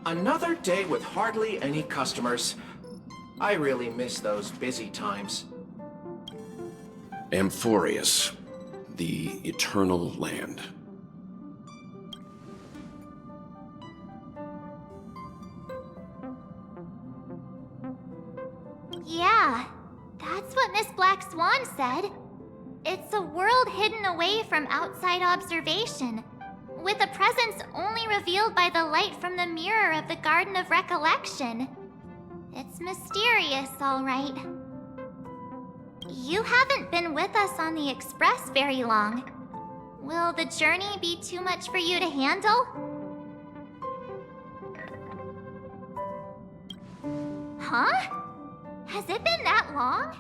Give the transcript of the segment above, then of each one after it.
Another day with hardly any customers. I really miss those busy times. Amphorius, the eternal land. Yeah, that's what Miss Black Swan said. It's a world hidden away from outside observation, with a presence only revealed by the light from the mirror of the Garden of Recollection. It's mysterious, all right. You haven't been with us on the Express very long. Will the journey be too much for you to handle? Huh? Has it been that long?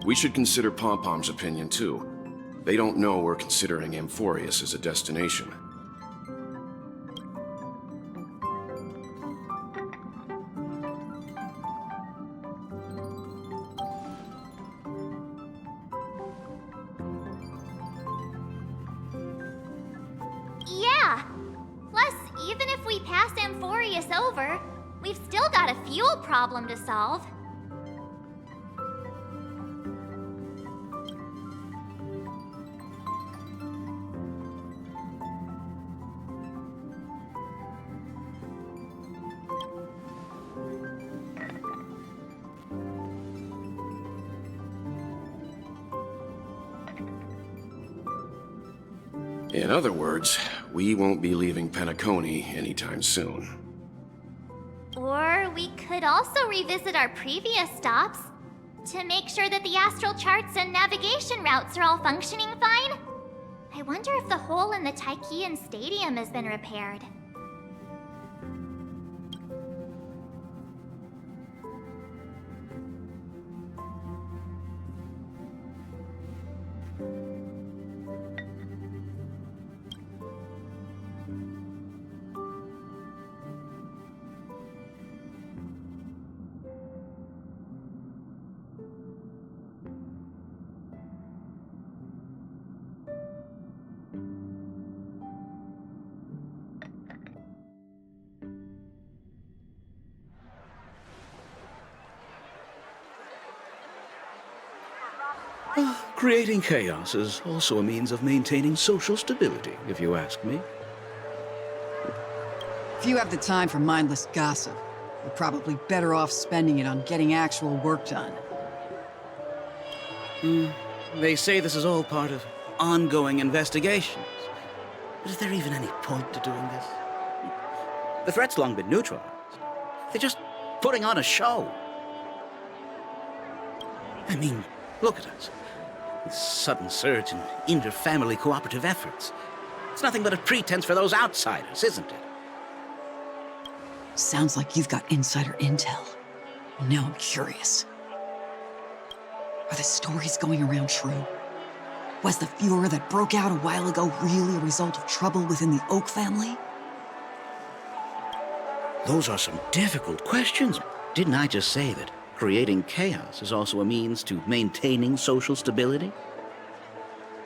We should consider Pom-Pom's opinion, too. They don't know we're considering Amphorius as a destination. Yeah! Plus, even if we pass Amphorius over, we've still got a fuel problem to solve. In other words, we won't be leaving Penacony anytime soon. Or we could also revisit our previous stops to make sure that the astral charts and navigation routes are all functioning fine. I wonder if the hole in the Tychean Stadium has been repaired. Creating chaos is also a means of maintaining social stability, if you ask me. If you have the time for mindless gossip, you're probably better off spending it on getting actual work done. They say this is all part of ongoing investigations. But is there even any point to doing this? The threat's long been neutralized. They're just putting on a show. I mean, look at us. This sudden surge in inter-family cooperative efforts. It's nothing but a pretense for those outsiders, isn't it? Sounds like you've got insider intel. Now I'm curious. Are the stories going around true? Was the furor that broke out a while ago really a result of trouble within the Oak family? Those are some difficult questions. Didn't I just say that creating chaos is also a means to maintaining social stability?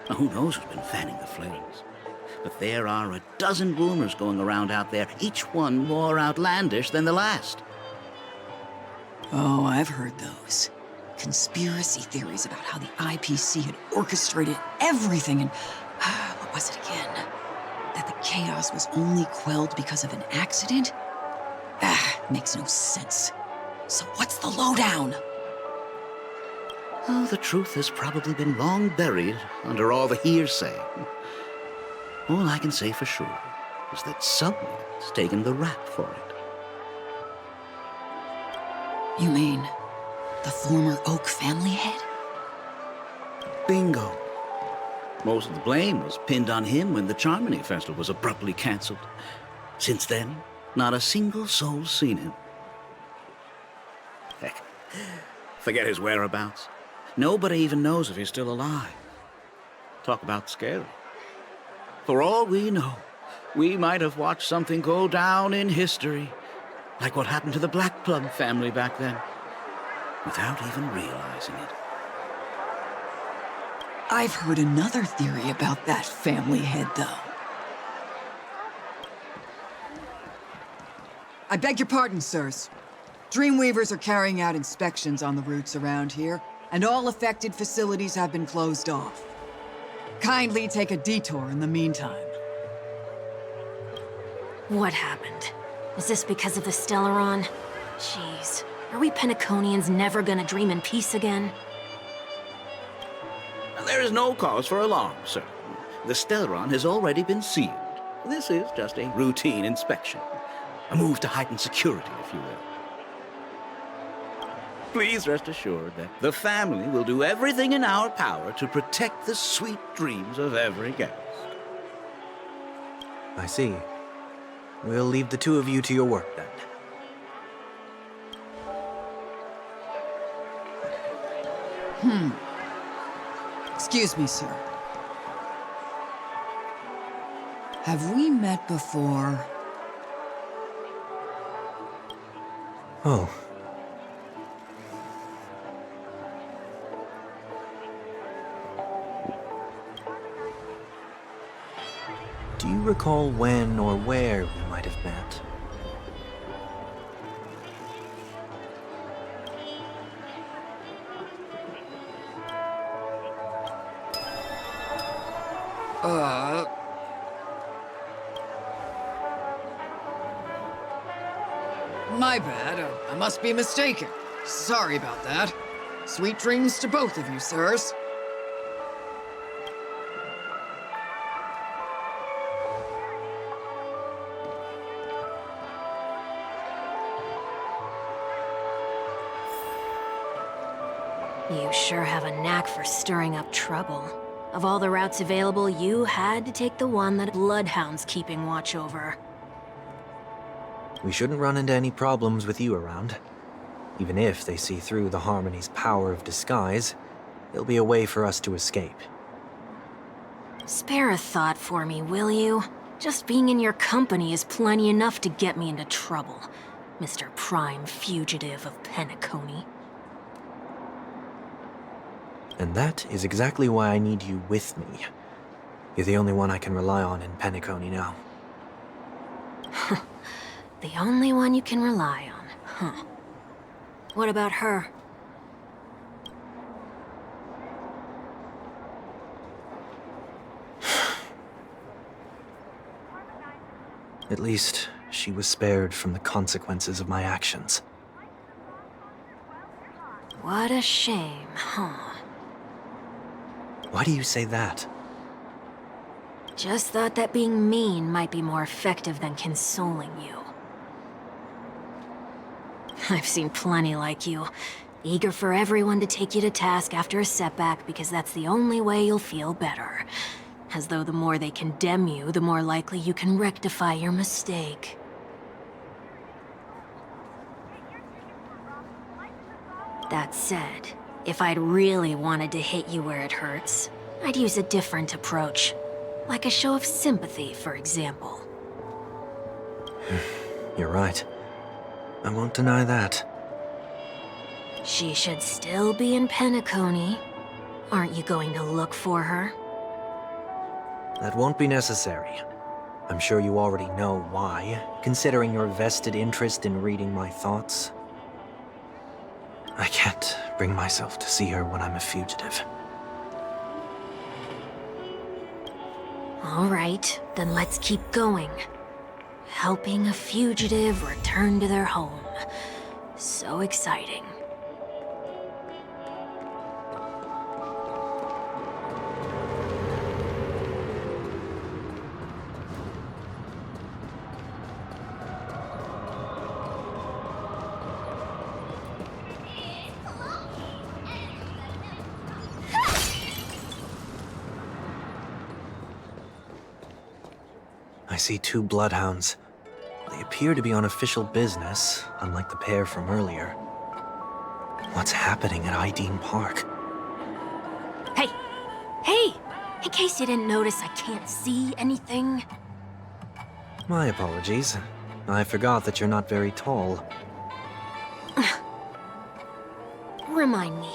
Now, who knows who's been fanning the flames? But there are a dozen rumors going around out there, each one more outlandish than the last. Oh, I've heard those. Conspiracy theories about how the IPC had orchestrated everything and... what was it again? That the chaos was only quelled because of an accident? Makes no sense. So what's the lowdown? Oh, the truth has probably been long buried under all the hearsay. All I can say for sure is that someone's taken the rap for it. You mean the former Oak family head? Bingo. Most of the blame was pinned on him when the Charmony Festival was abruptly cancelled. Since then, not a single soul's seen him. Heck, forget his whereabouts. Nobody even knows if he's still alive. Talk about scary. For all we know, we might have watched something go down in history, like what happened to the Black Plum family back then, without even realizing it. I've heard another theory about that family head, though. I beg your pardon, sirs. Dreamweavers are carrying out inspections on the routes around here, and all affected facilities have been closed off. Kindly take a detour in the meantime. What happened? Is this because of the Stellaron? Jeez, are we Penaconians never gonna dream in peace again? There is no cause for alarm, sir. The Stellaron has already been sealed. This is just a routine inspection. A move to heighten security, if you will. Please rest assured that the family will do everything in our power to protect the sweet dreams of every guest. I see. We'll leave the two of you to your work, then. Excuse me, sir. Have we met before? Oh. Do you recall when or where we might have met? My bad. I must be mistaken. Sorry about that. Sweet dreams to both of you, sirs. You sure have a knack for stirring up trouble. Of all the routes available, you had to take the one that Bloodhound's keeping watch over. We shouldn't run into any problems with you around. Even if they see through the Harmony's power of disguise, there'll be a way for us to escape. Spare a thought for me, will you? Just being in your company is plenty enough to get me into trouble, Mr. Prime Fugitive of Penacony. And that is exactly why I need you with me. You're the only one I can rely on in Penacony now. The only one you can rely on, huh? What about her? At least, she was spared from the consequences of my actions. What a shame, huh? Why do you say that? Just thought that being mean might be more effective than consoling you. I've seen plenty like you, eager for everyone to take you to task after a setback because that's the only way you'll feel better. As though the more they condemn you, the more likely you can rectify your mistake. That said, if I'd really wanted to hit you where it hurts, I'd use a different approach. Like a show of sympathy, for example. You're right. I won't deny that. She should still be in Penacony. Aren't you going to look for her? That won't be necessary. I'm sure you already know why, considering your vested interest in reading my thoughts. I can't bring myself to see her when I'm a fugitive. All right, then let's keep going. Helping a fugitive return to their home. So exciting. I see two bloodhounds. They appear to be on official business, unlike the pair from earlier. What's happening at Ideen Park? Hey! Hey! In case you didn't notice, I can't see anything. My apologies. I forgot that you're not very tall. Remind me,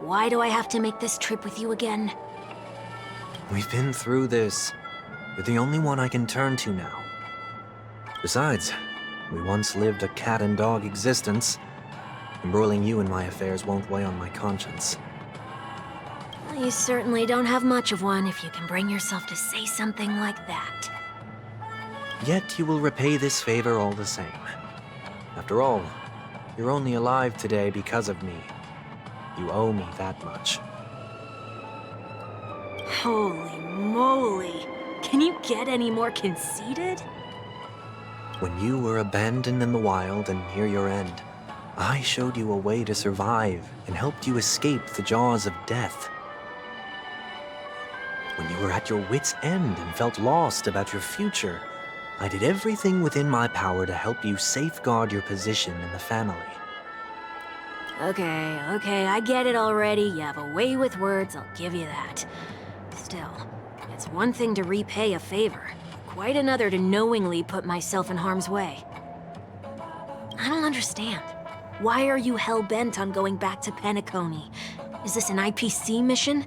why do I have to make this trip with you again? We've been through this. You're the only one I can turn to now. Besides, we once lived a cat and dog existence. Embroiling you in my affairs won't weigh on my conscience. Well, you certainly don't have much of one if you can bring yourself to say something like that. Yet you will repay this favor all the same. After all, you're only alive today because of me. You owe me that much. Holy moly! Can you get any more conceited? When you were abandoned in the wild and near your end, I showed you a way to survive and helped you escape the jaws of death. When you were at your wit's end and felt lost about your future, I did everything within my power to help you safeguard your position in the family. Okay, I get it already. You have a way with words, I'll give you that. Still, it's one thing to repay a favor, quite another to knowingly put myself in harm's way. I don't understand. Why are you hell-bent on going back to Penacony? Is this an IPC mission?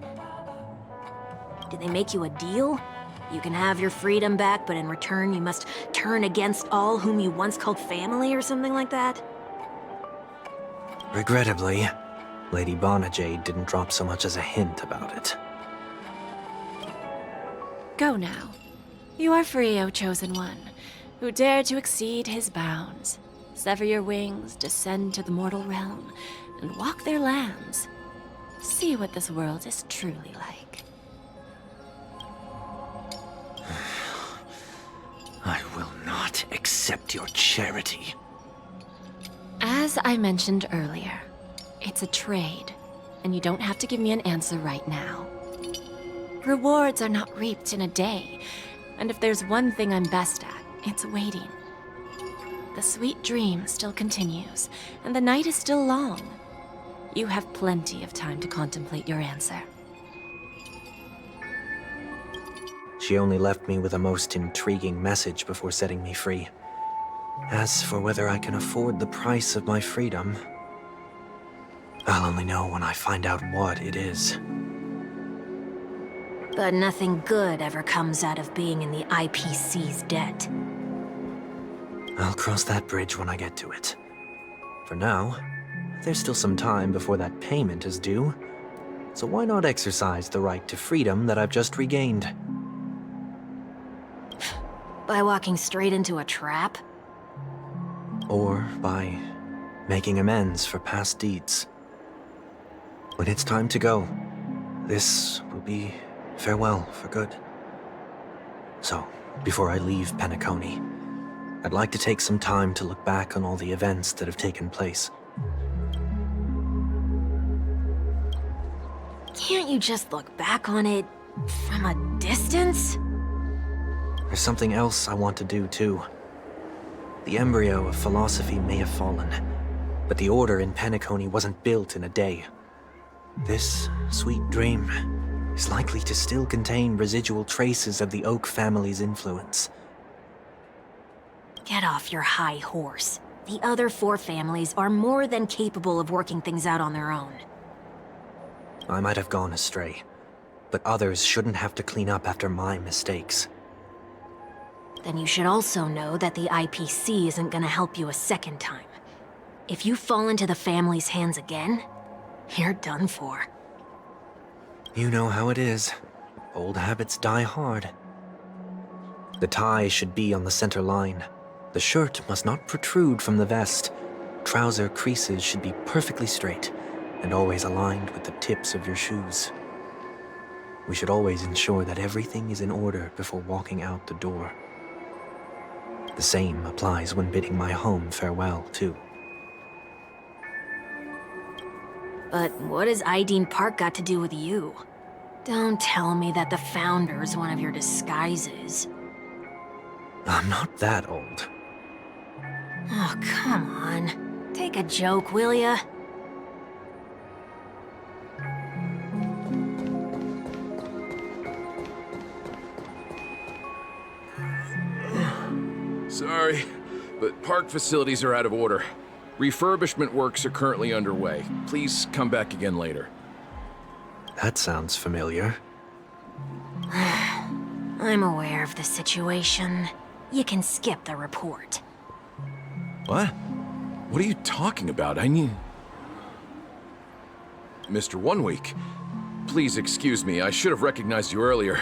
Did they make you a deal? You can have your freedom back, but in return you must turn against all whom you once called family or something like that? Regrettably, Lady Bonajade didn't drop so much as a hint about it. Go now. You are free, O Chosen One, who dare to exceed his bounds. Sever your wings, descend to the mortal realm, and walk their lands. See what this world is truly like. I will not accept your charity. As I mentioned earlier, it's a trade, and you don't have to give me an answer right now. Rewards are not reaped in a day, and if there's one thing I'm best at, it's waiting. The sweet dream still continues, and the night is still long. You have plenty of time to contemplate your answer. She only left me with a most intriguing message before setting me free. As for whether I can afford the price of my freedom, I'll only know when I find out what it is. But nothing good ever comes out of being in the IPC's debt. I'll cross that bridge when I get to it. For now, there's still some time before that payment is due, so why not exercise the right to freedom that I've just regained? By walking straight into a trap? Or by making amends for past deeds. When it's time to go, this will be farewell for good. So, before I leave Penacony, I'd like to take some time to look back on all the events that have taken place. Can't you just look back on it from a distance? There's something else I want to do too. The embryo of philosophy may have fallen, but the order in Penacony wasn't built in a day. This sweet dream is likely to still contain residual traces of the Oak family's influence. Get off your high horse. The other 4 families are more than capable of working things out on their own. I might have gone astray, but others shouldn't have to clean up after my mistakes. Then you should also know that the IPC isn't gonna help you a second time. If you fall into the family's hands again, you're done for. You know how it is. Old habits die hard. The tie should be on the center line. The shirt must not protrude from the vest. Trouser creases should be perfectly straight, and always aligned with the tips of your shoes. We should always ensure that everything is in order before walking out the door. The same applies when bidding my home farewell, too. But what has Ideen Park got to do with you? Don't tell me that the Founder's one of your disguises. I'm not that old. Oh, come on. Take a joke, will ya? sorry, but park facilities are out of order. Refurbishment works are currently underway. Please come back again later. That sounds familiar. I'm aware of the situation. You can skip the report. What? What are you talking about? I need... Mr. 1 Week, please excuse me. I should have recognized you earlier.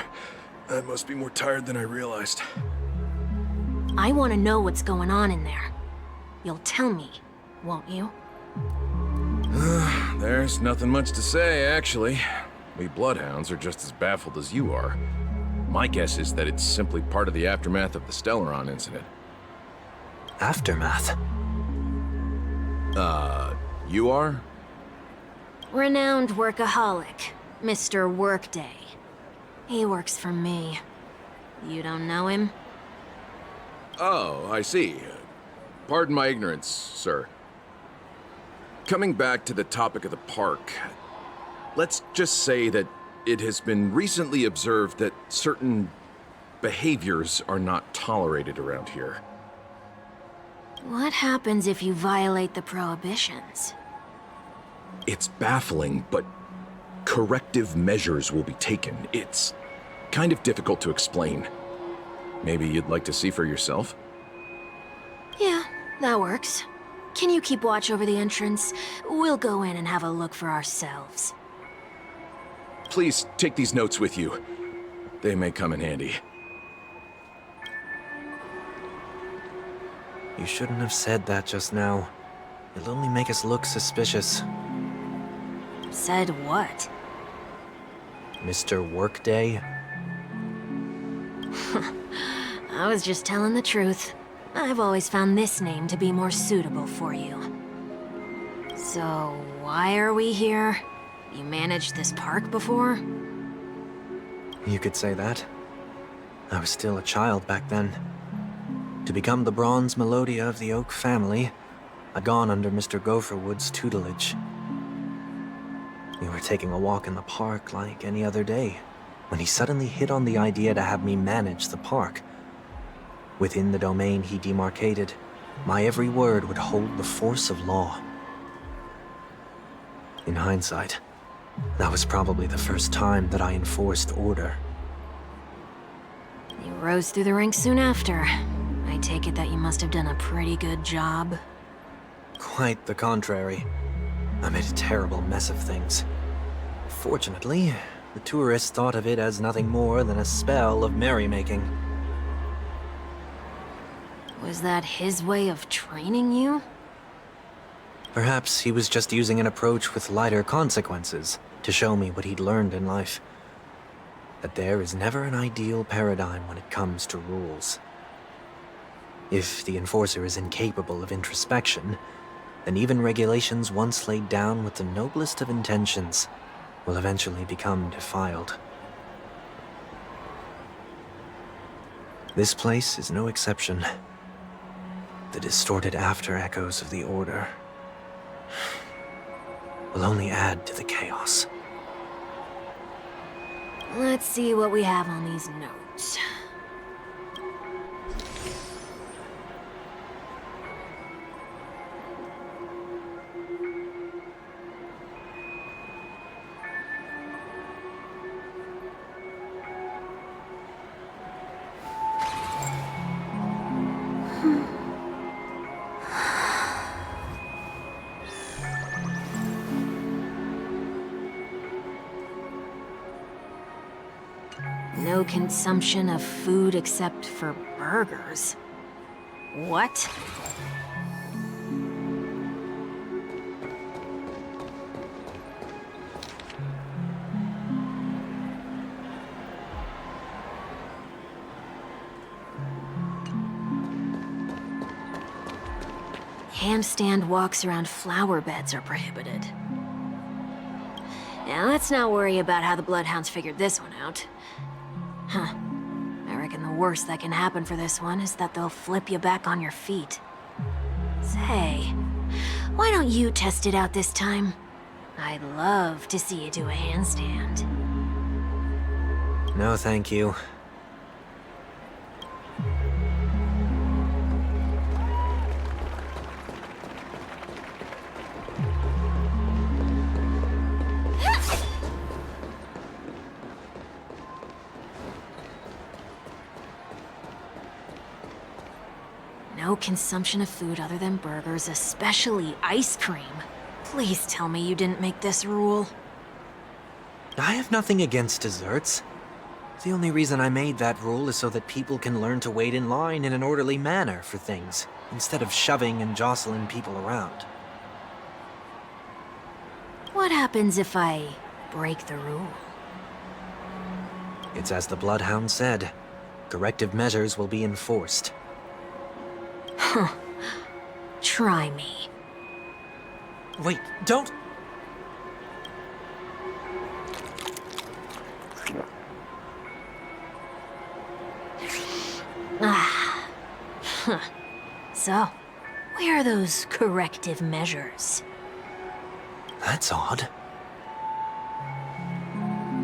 I must be more tired than I realized. I want to know what's going on in there. You'll tell me, won't you? There's nothing much to say, actually. We Bloodhounds are just as baffled as you are. My guess is that it's simply part of the aftermath of the Stellaron incident. Aftermath? You are? Renowned workaholic, Mr. Workday. He works for me. You don't know him? Oh, I see. Pardon my ignorance, sir. Coming back to the topic of the park, let's just say that it has been recently observed that certain behaviors are not tolerated around here. What happens if you violate the prohibitions? It's baffling, but corrective measures will be taken. It's kind of difficult to explain. Maybe you'd like to see for yourself? Yeah, that works. Can you keep watch over the entrance? We'll go in and have a look for ourselves. Please take these notes with you. They may come in handy. You shouldn't have said that just now. It'll only make us look suspicious. Said what? Mr. Workday? I was just telling the truth. I've always found this name to be more suitable for you. So, why are we here? You managed this park before? You could say that. I was still a child back then. To become the bronze Melodia of the Oak family, I'd gone under Mr. Gopherwood's tutelage. We were taking a walk in the park like any other day, when he suddenly hit on the idea to have me manage the park. Within the domain he demarcated, my every word would hold the force of law. In hindsight, that was probably the first time that I enforced order. You rose through the ranks soon after. I take it that you must have done a pretty good job. Quite the contrary. I made a terrible mess of things. Fortunately, the tourists thought of it as nothing more than a spell of merrymaking. Was that his way of training you? Perhaps he was just using an approach with lighter consequences to show me what he'd learned in life. That there is never an ideal paradigm when it comes to rules. If the enforcer is incapable of introspection, then even regulations once laid down with the noblest of intentions will eventually become defiled. This place is no exception. The distorted after-echoes of the Order will only add to the chaos. Let's see what we have on these notes. No consumption of food except for burgers. What? Handstand walks around flower beds are prohibited. Now let's not worry about how the Bloodhounds figured this one out. Huh. I reckon the worst that can happen for this one is that they'll flip you back on your feet. Say, why don't you test it out this time? I'd love to see you do a handstand. No, thank you. consumption of food other than burgers, especially ice cream. Please tell me you didn't make this rule. I have nothing against desserts. The only reason I made that rule is so that people can learn to wait in line in an orderly manner for things, instead of shoving and jostling people around. What happens if I break the rule? It's as the Bloodhound said. Corrective measures will be enforced. Huh. Try me. Wait, don't... Ah. Huh. So, where are those corrective measures? That's odd.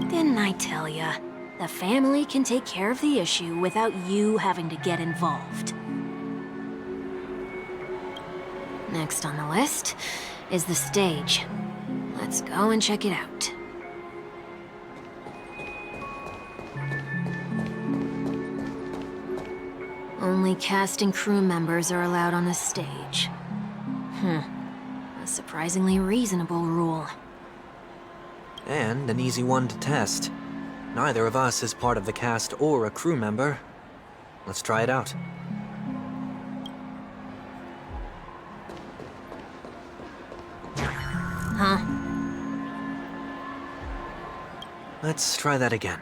Didn't I tell ya? The family can take care of the issue without you having to get involved. Next on the list is the stage. Let's go and check it out. Only cast and crew members are allowed on the stage. A surprisingly reasonable rule. And an easy one to test. Neither of us is part of the cast or a crew member. Let's try it out. Huh? Let's try that again.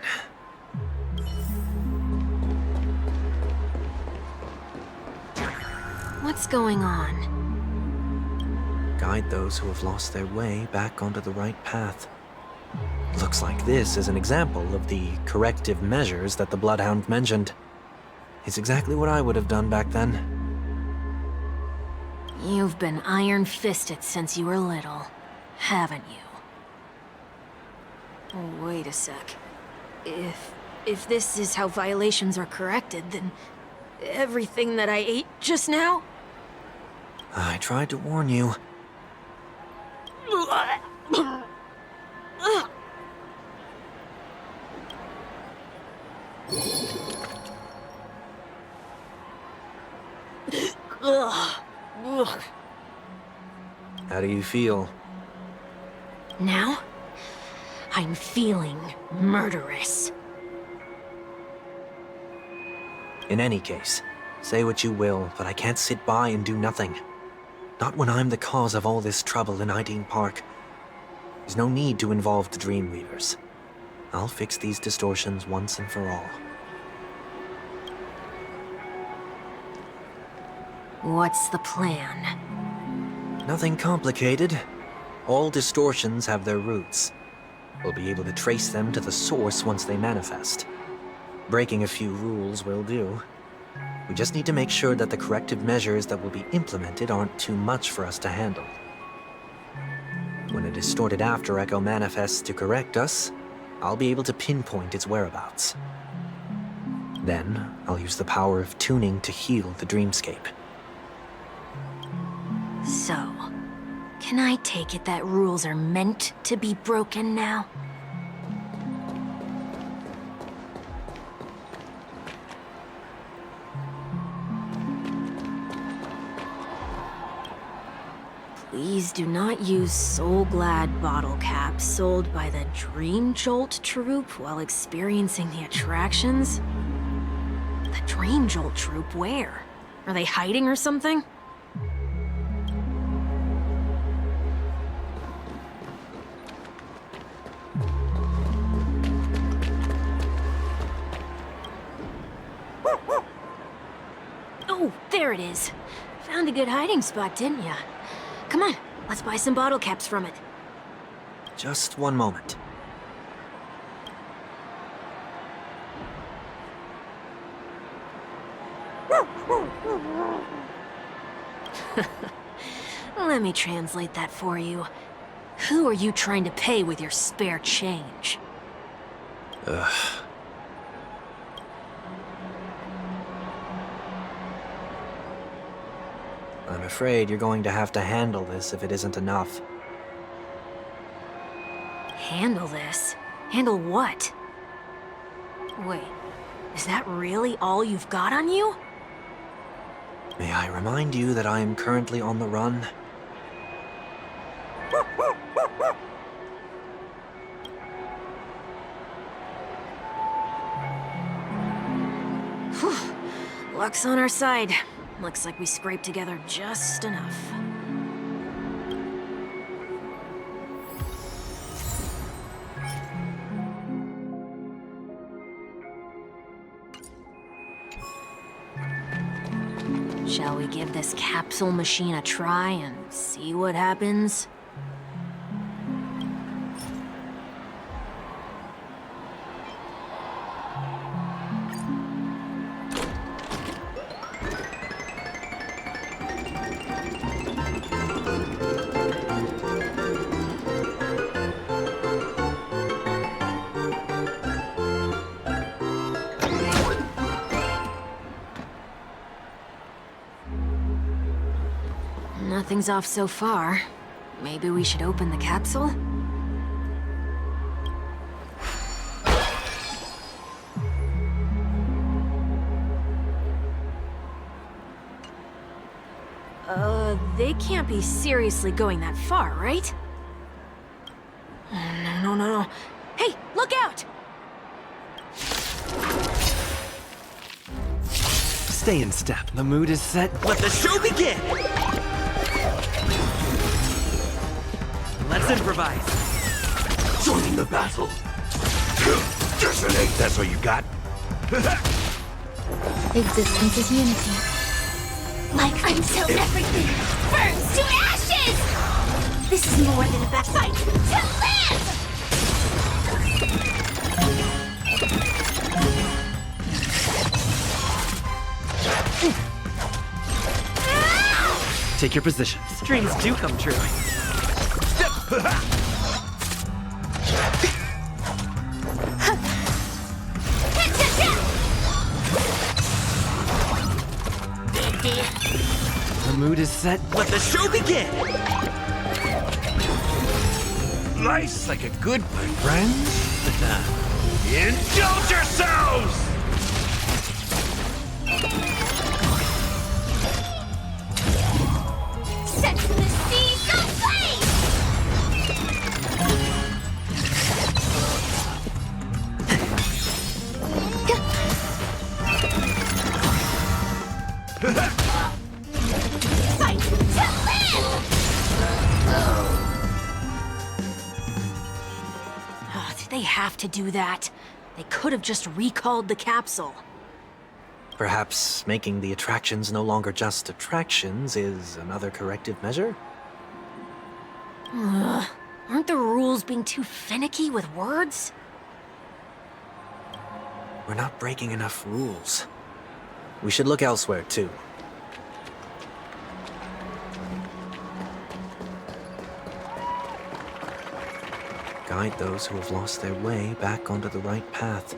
What's going on? Guide those who have lost their way back onto the right path. Looks like this is an example of the corrective measures that the Bloodhound mentioned. It's exactly what I would have done back then. You've been iron-fisted since you were little, haven't you? Oh, wait a sec. If this is how violations are corrected, then everything that I ate just now? I tried to warn you. How do you feel? Now, I'm feeling murderous. In any case, say what you will, but I can't sit by and do nothing. Not when I'm the cause of all this trouble in Ideen Park. There's no need to involve the Dreamweavers. I'll fix these distortions once and for all. What's the plan? Nothing complicated. All distortions have their roots. We'll be able to trace them to the source once they manifest. Breaking a few rules will do. We just need to make sure that the corrective measures that will be implemented aren't too much for us to handle. When a distorted after echo manifests to correct us, I'll be able to pinpoint its whereabouts. Then, I'll use the power of tuning to heal the dreamscape. So, can I take it that rules are meant to be broken now? Please do not use Soul Glad bottle caps sold by the Dream Jolt troupe while experiencing the attractions. The Dream Jolt troupe, where? Are they hiding or something? Oh, there it is. Found a good hiding spot, didn't ya? Come on, let's buy some bottle caps from it. Just one moment. Let me translate that for you. Who are you trying to pay with your spare change? I'm afraid you're going to have to handle this if it isn't enough. Handle this? Handle what? Wait, is that really all you've got on you? May I remind you that I am currently on the run? Luck's on our side. Looks like we scraped together just enough. Shall we give this capsule machine a try and see what happens? Nothing's off so far. Maybe we should open the capsule? They can't be seriously going that far, right? No. Hey, look out! Stay in step. The mood is set. Let the show begin! Let's improvise. Joining the battle. Dissonate, that's all you got? Existence is unity. Like until everything burns to ashes! This is more than a fight to live! Take your position. Dreams do come true. The mood is set. Let the show begin! Life's like a good my friends. Indulge yourselves! Set the seas aflame! Fight to live! Oh, did they have to do that? They could have just recalled the capsule. Perhaps making the attractions no longer just attractions is another corrective measure? Aren't the rules being too finicky with words? We're not breaking enough rules. We should look elsewhere, too. Guide those who have lost their way back onto the right path.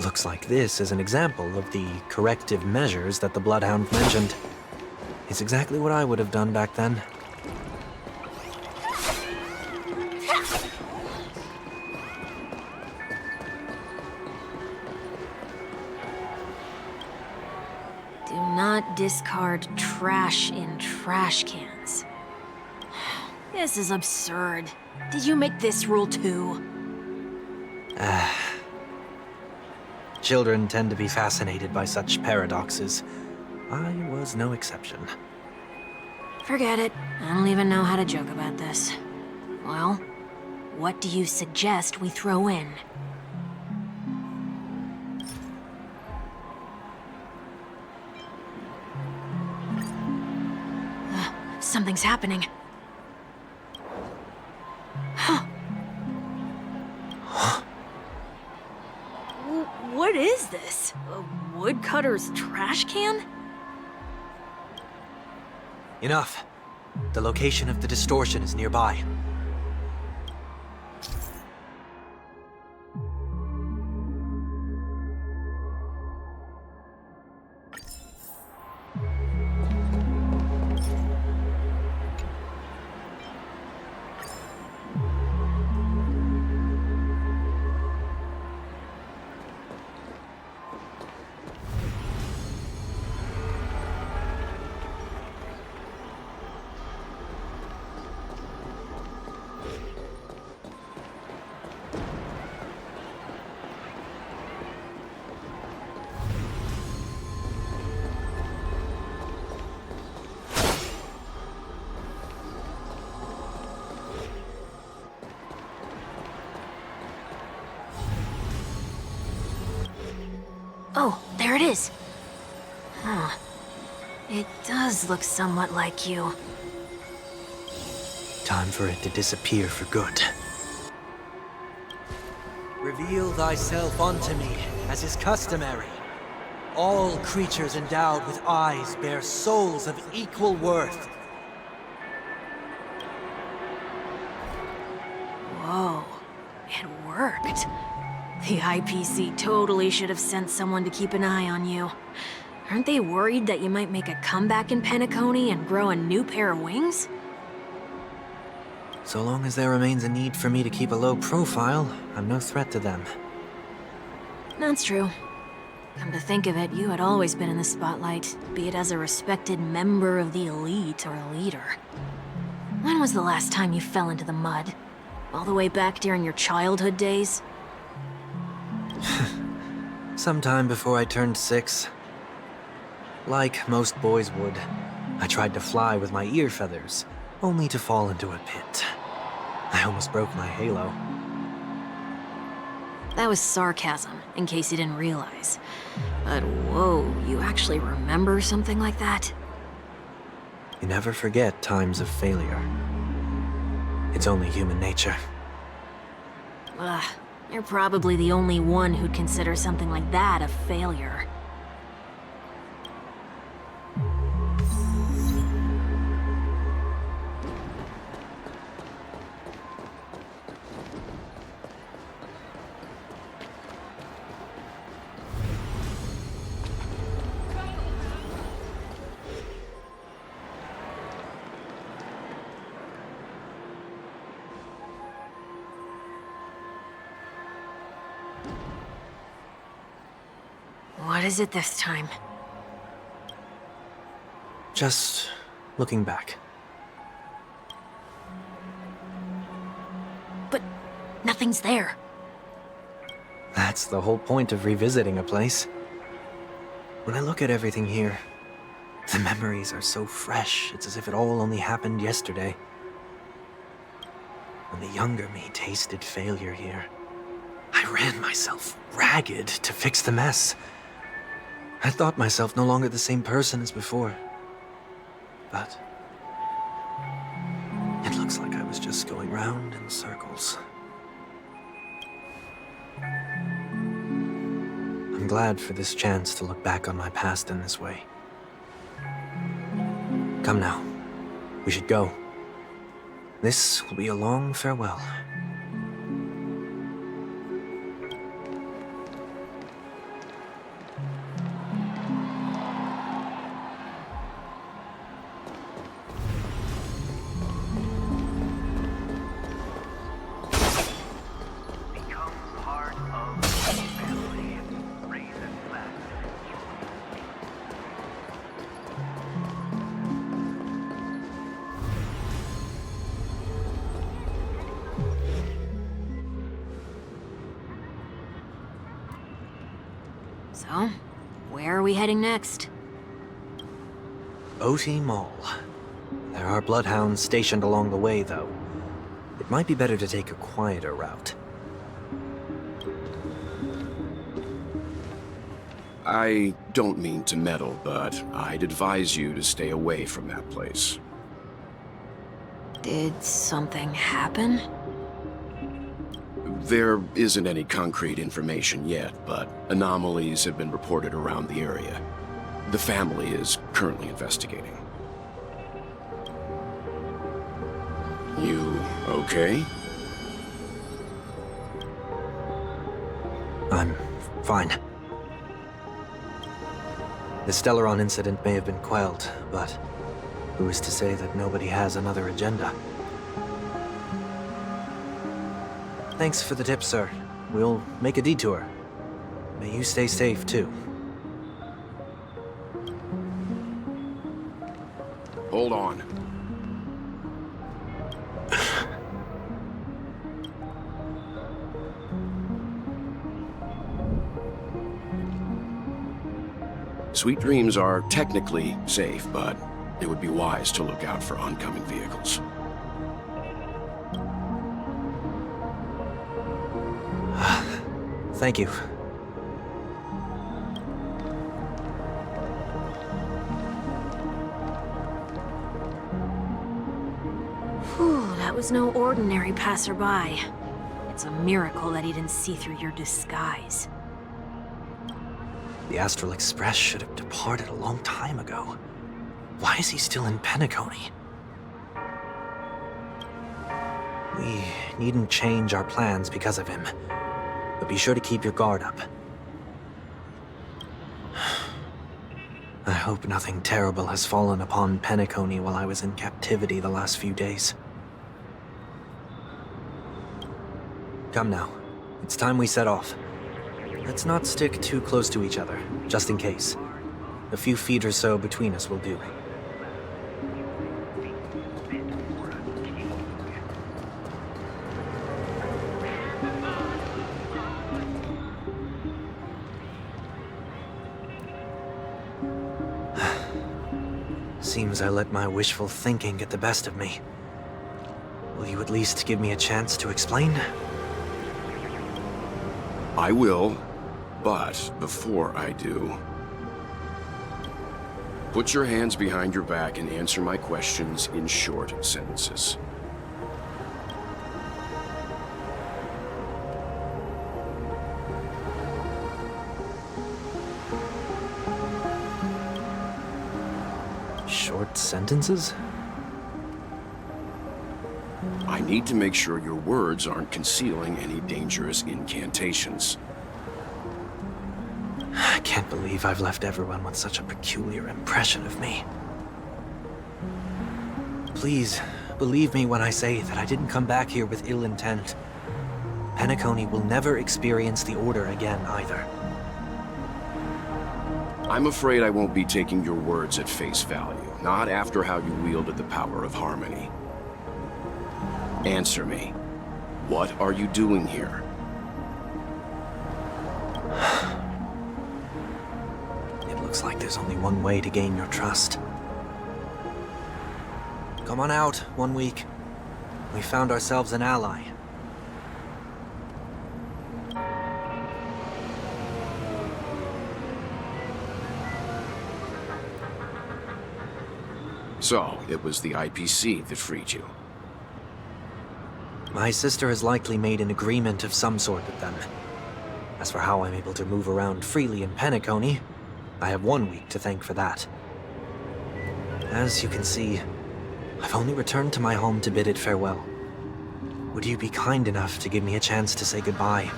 Looks like this is an example of the corrective measures that the Bloodhound mentioned. It's exactly what I would have done back then. Do not discard trash in trash cans. This is absurd. Did you make this rule too? Children tend to be fascinated by such paradoxes. I was no exception. Forget it. I don't even know how to joke about this. Well, what do you suggest we throw in? Something's happening. What is this? A woodcutter's trash can? Enough. The location of the distortion is nearby. Oh, there it is. Huh. It does look somewhat like you. Time for it to disappear for good. Reveal thyself unto me, as is customary. All creatures endowed with eyes bear souls of equal worth. Whoa, it worked. The IPC totally should have sent someone to keep an eye on you. Aren't they worried that you might make a comeback in Penacony and grow a new pair of wings? So long as there remains a need for me to keep a low profile, I'm no threat to them. That's true. Come to think of it, you had always been in the spotlight, be it as a respected member of the elite or a leader. When was the last time you fell into the mud? All the way back during your childhood days? Sometime before I turned 6. Like most boys would, I tried to fly with my ear feathers, only to fall into a pit. I almost broke my halo. That was sarcasm, in case you didn't realize. But whoa, you actually remember something like that? You never forget times of failure. It's only human nature. Ugh, you're probably the only one who'd consider something like that a failure. What is it this time? Just looking back. But nothing's there. That's the whole point of revisiting a place. When I look at everything here, the memories are so fresh, it's as if it all only happened yesterday. When the younger me tasted failure here, I ran myself ragged to fix the mess. I thought myself no longer the same person as before. But it looks like I was just going round in circles. I'm glad for this chance to look back on my past in this way. Come now, we should go. This will be a long farewell. So, where are we heading next? OT Mall. There are bloodhounds stationed along the way, though. It might be better to take a quieter route. I don't mean to meddle, but I'd advise you to stay away from that place. Did something happen? There isn't any concrete information yet, but anomalies have been reported around the area. The family is currently investigating. You okay? I'm fine. The Stellaron incident may have been quelled, but who is to say that nobody has another agenda? Thanks for the tip, sir. We'll make a detour. May you stay safe, too. Hold on. Sweet Dreams are technically safe, but it would be wise to look out for oncoming vehicles. Thank you. was no ordinary passerby. It's a miracle that he didn't see through your disguise. The Astral Express should have departed a long time ago. Why is he still in Penacony? We needn't change our plans because of him, but be sure to keep your guard up. I hope nothing terrible has fallen upon Penacony while I was in captivity the last few days. Come now, it's time we set off. Let's not stick too close to each other, just in case. A few feet or so between us will do. Seems I let my wishful thinking get the best of me. Will you at least give me a chance to explain? I will, but before I do, put your hands behind your back and answer my questions in short sentences. Short sentences? I need to make sure your words aren't concealing any dangerous incantations. I can't believe I've left everyone with such a peculiar impression of me. Please, believe me when I say that I didn't come back here with ill intent. Penacony will never experience the Order again, either. I'm afraid I won't be taking your words at face value, not after how you wielded the power of harmony. Answer me. What are you doing here? It looks like there's only one way to gain your trust. Come on out, 1 week. We found ourselves an ally. So, it was the IPC that freed you. My sister has likely made an agreement of some sort with them. As for how I'm able to move around freely in Penacony, I have 1 week to thank for that. As you can see, I've only returned to my home to bid it farewell. Would you be kind enough to give me a chance to say goodbye,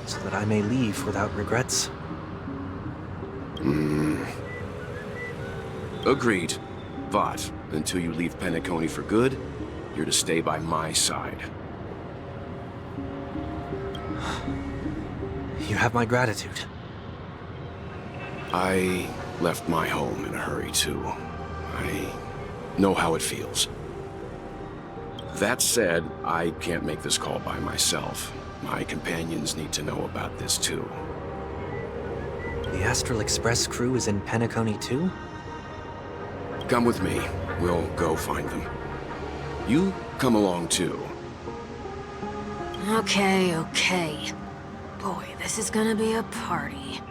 so that I may leave without regrets? Agreed. But until you leave Penacony for good, you're to stay by my side. You have my gratitude. I left my home in a hurry, too. I know how it feels. That said, I can't make this call by myself. My companions need to know about this, too. The Astral Express crew is in Penacony, too? Come with me. We'll go find them. You come along, too. Okay. Boy, this is gonna be a party.